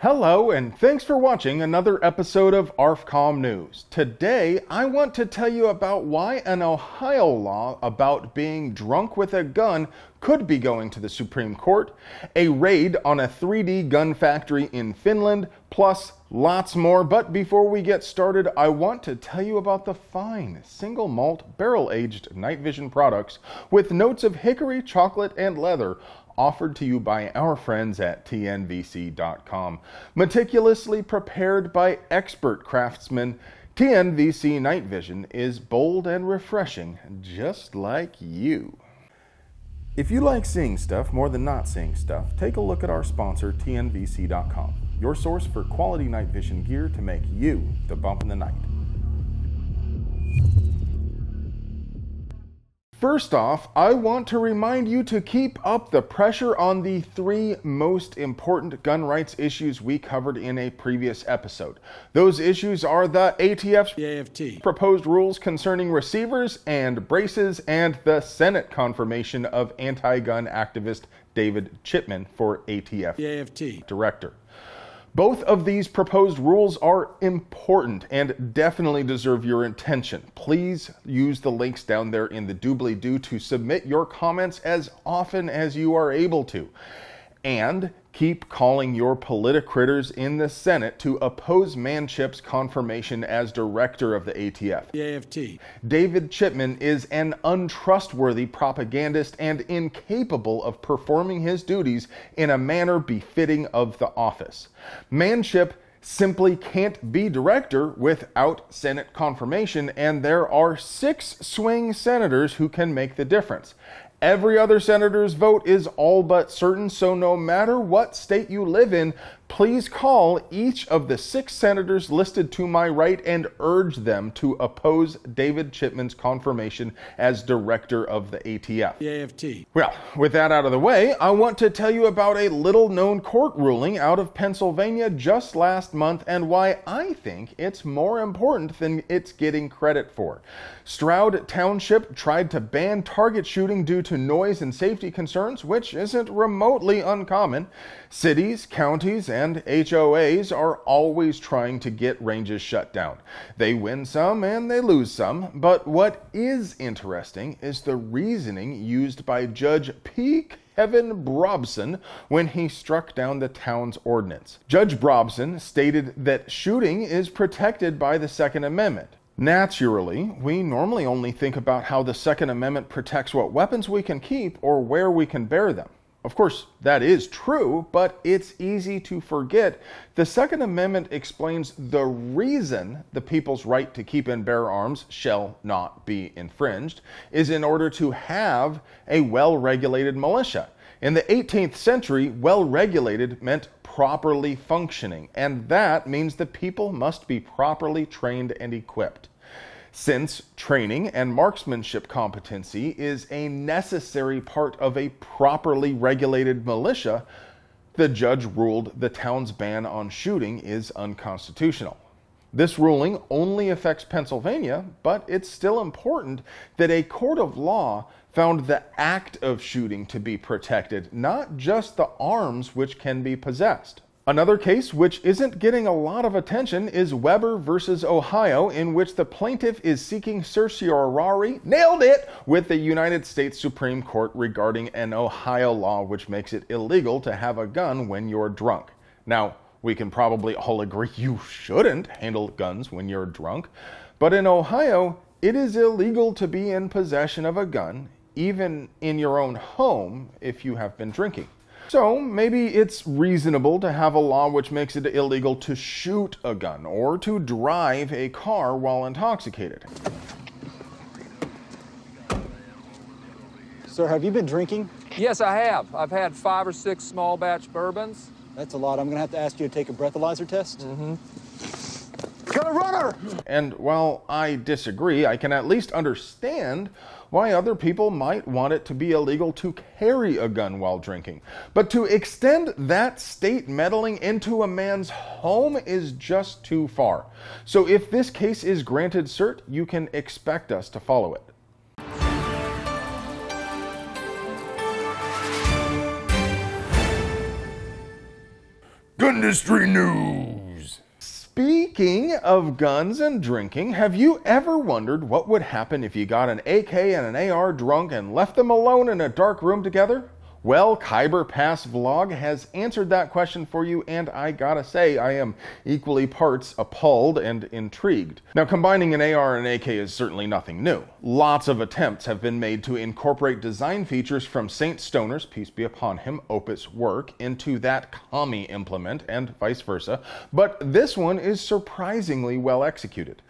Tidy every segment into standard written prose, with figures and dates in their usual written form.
Hello, and thanks for watching another episode of ARFCOM News. Today, I want to tell you about why an Ohio law about being drunk with a gun could be going to the Supreme Court, a raid on a 3D gun factory in Finland, plus lots more. But before we get started, I want to tell you about the fine single malt barrel-aged night vision products with notes of hickory, chocolate, and leather, offered to you by our friends at TNVC.com. Meticulously prepared by expert craftsmen, TNVC Night Vision is bold and refreshing, just like you. If you like seeing stuff more than not seeing stuff, take a look at our sponsor, TNVC.com, your source for quality night vision gear to make you the bump in the night. First off, I want to remind you to keep up the pressure on the three most important gun rights issues we covered in a previous episode. Those issues are the ATF's proposed rules concerning receivers and braces, and the Senate confirmation of anti-gun activist David Chipman for ATF director. Both of these proposed rules are important and definitely deserve your attention. Please use the links down there in the doobly-doo to submit your comments as often as you are able to. And keep calling your politicritters in the Senate to oppose Manchin's confirmation as director of the ATF. David Chipman is an untrustworthy propagandist and incapable of performing his duties in a manner befitting of the office. Manchin simply can't be director without Senate confirmation, and there are 6 swing senators who can make the difference. Every other senator's vote is all but certain, so no matter what state you live in, please call each of the 6 senators listed to my right and urge them to oppose David Chipman's confirmation as director of the ATF. Well, with that out of the way, I want to tell you about a little-known court ruling out of Pennsylvania just last month and why I think it's more important than it's getting credit for. Stroud Township tried to ban target shooting due to noise and safety concerns, which isn't remotely uncommon. Cities, counties, and HOAs are always trying to get ranges shut down. They win some and they lose some, but what is interesting is the reasoning used by Judge P. Kevin Brobson when he struck down the town's ordinance. Judge Brobson stated that shooting is protected by the Second Amendment. Naturally, we normally only think about how the Second Amendment protects what weapons we can keep or where we can bear them. Of course, that is true, but it's easy to forget. The Second Amendment explains the reason the people's right to keep and bear arms shall not be infringed is in order to have a well-regulated militia. In the 18th century, well-regulated meant properly functioning, and that means the people must be properly trained and equipped. Since training and marksmanship competency is a necessary part of a properly regulated militia, the judge ruled the town's ban on shooting is unconstitutional. This ruling only affects Pennsylvania, but it's still important that a court of law found the act of shooting to be protected, not just the arms which can be possessed. Another case which isn't getting a lot of attention is Weber versus Ohio, in which the plaintiff is seeking certiorari, nailed it, with the United States Supreme Court regarding an Ohio law which makes it illegal to have a gun when you're drunk. Now, we can probably all agree you shouldn't handle guns when you're drunk, but in Ohio, it is illegal to be in possession of a gun, even in your own home, if you have been drinking. So maybe it's reasonable to have a law which makes it illegal to shoot a gun or to drive a car while intoxicated. Sir, have you been drinking? Yes, I have. I've had 5 or 6 small batch bourbons. That's a lot. I'm going to have to ask you to take a breathalyzer test. Got a runner! And while I disagree, I can at least understand why other people might want it to be illegal to carry a gun while drinking. But to extend that state meddling into a man's home is just too far. So if this case is granted cert, you can expect us to follow it. Gundustry news. Speaking of guns and drinking, have you ever wondered what would happen if you got an AK and an AR drunk and left them alone in a dark room together? Well, Khyber Pass Vlog has answered that question for you, and I gotta say, I am equally parts appalled and intrigued. Now, combining an AR and AK is certainly nothing new. Lots of attempts have been made to incorporate design features from Saint Stoner's, peace be upon him, Opus work into that commie implement, and vice versa, but this one is surprisingly well executed.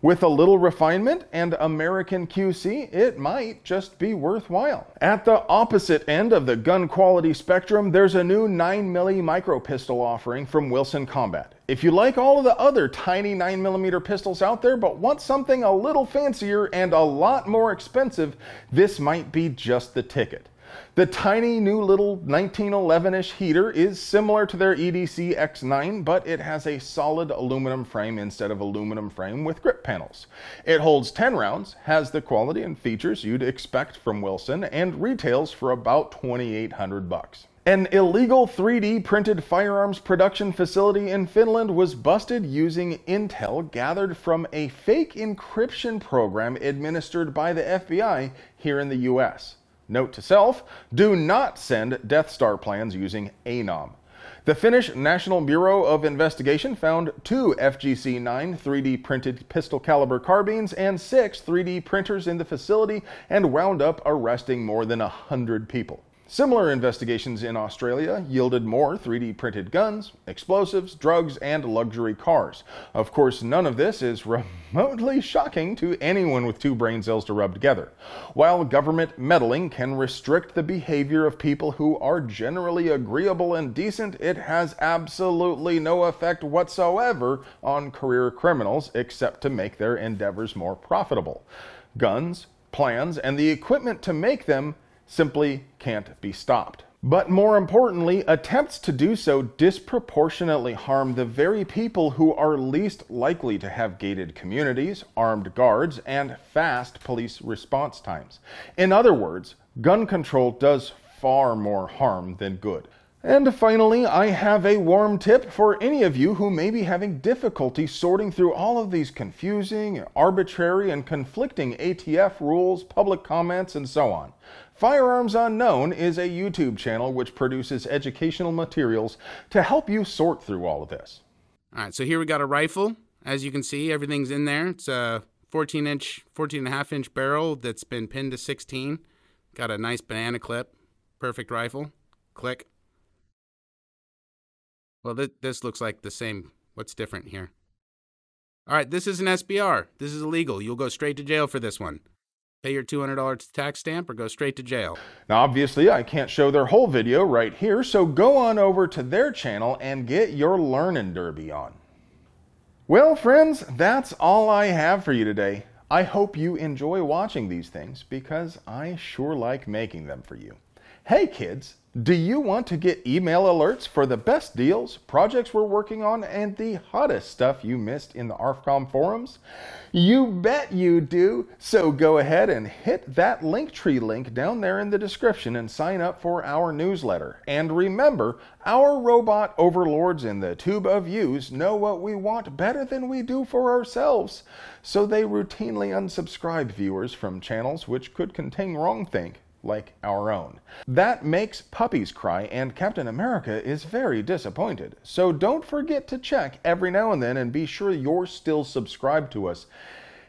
With a little refinement and American QC, it might just be worthwhile. At the opposite end of the gun quality spectrum, there's a new 9mm micro pistol offering from Wilson Combat. If you like all of the other tiny 9mm pistols out there but want something a little fancier and a lot more expensive, this might be just the ticket. The tiny new little 1911-ish heater is similar to their EDC X9, but it has a solid aluminum frame instead of aluminum frame with grip panels. It holds 10 rounds, has the quality and features you'd expect from Wilson, and retails for about $2,800. An illegal 3D printed firearms production facility in Finland was busted using intel gathered from a fake encryption program administered by the FBI here in the US. Note to self, do not send Death Star plans using ANOM. The Finnish National Bureau of Investigation found 2 FGC-9 3D printed pistol caliber carbines and 6 3D printers in the facility and wound up arresting more than 100 people. Similar investigations in Australia yielded more 3D printed guns, explosives, drugs, and luxury cars. Of course, none of this is remotely shocking to anyone with 2 brain cells to rub together. While government meddling can restrict the behavior of people who are generally agreeable and decent, it has absolutely no effect whatsoever on career criminals except to make their endeavors more profitable. Guns, plans, and the equipment to make them simply can't be stopped. But more importantly, attempts to do so disproportionately harm the very people who are least likely to have gated communities, armed guards, and fast police response times. In other words, gun control does far more harm than good. And finally, I have a warm tip for any of you who may be having difficulty sorting through all of these confusing, arbitrary, and conflicting ATF rules, public comments, and so on. Firearms Unknown is a YouTube channel which produces educational materials to help you sort through all of this. All right, so here we got a rifle. As you can see, everything's in there. It's a 14.5-inch barrel that's been pinned to 16. Got a nice banana clip. Perfect rifle. Click. Well, this looks like the same. What's different here? All right, this is an SBR. This is illegal. You'll go straight to jail for this one. Pay your $200 tax stamp or go straight to jail. Now, obviously, I can't show their whole video right here, so go on over to their channel and get your learning derby on. Well, friends, that's all I have for you today. I hope you enjoy watching these things because I sure like making them for you. Hey kids, do you want to get email alerts for the best deals, projects we're working on, and the hottest stuff you missed in the ARFCOM forums? You bet you do, so go ahead and hit that Linktree link down there in the description and sign up for our newsletter. And remember, our robot overlords in the tube of yous know what we want better than we do for ourselves, so they routinely unsubscribe viewers from channels which could contain wrongthink, like our own. That makes puppies cry, and Captain America is very disappointed. So don't forget to check every now and then and be sure you're still subscribed to us.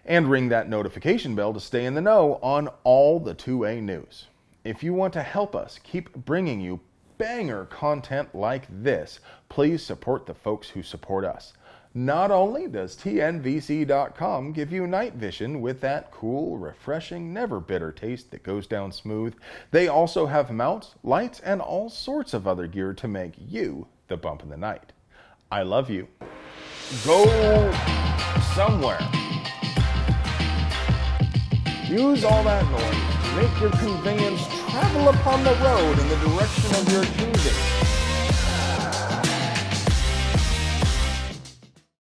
And ring that notification bell to stay in the know on all the 2A news. If you want to help us keep bringing you banger content like this, please support the folks who support us. Not only does TNVC.com give you night vision with that cool, refreshing, never bitter taste that goes down smooth, they also have mounts, lights, and all sorts of other gear to make you the bump in the night. I love you. Go somewhere. Use all that noise to make your conveyance travel upon the road in the direction of your choosing.